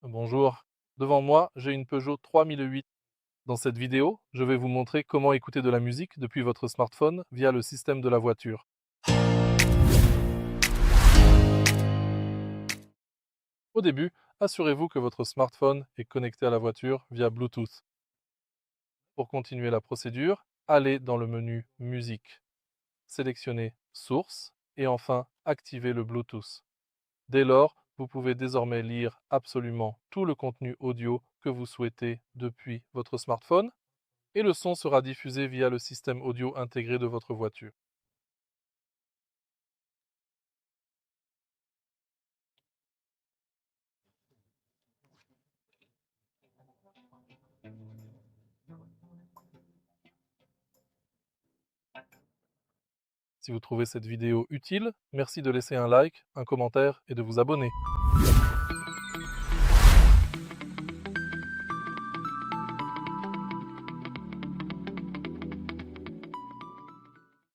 Bonjour. Devant moi, j'ai une Peugeot 3008. Dans cette vidéo, je vais vous montrer comment écouter de la musique depuis votre smartphone via le système de la voiture. Au début, assurez-vous que votre smartphone est connecté à la voiture via Bluetooth. Pour continuer la procédure, allez dans le menu Musique, sélectionnez Source et enfin activez le Bluetooth. Dès lors, vous pouvez désormais lire absolument tout le contenu audio que vous souhaitez depuis votre smartphone et le son sera diffusé via le système audio intégré de votre voiture. Si vous trouvez cette vidéo utile, merci de laisser un like, un commentaire et de vous abonner.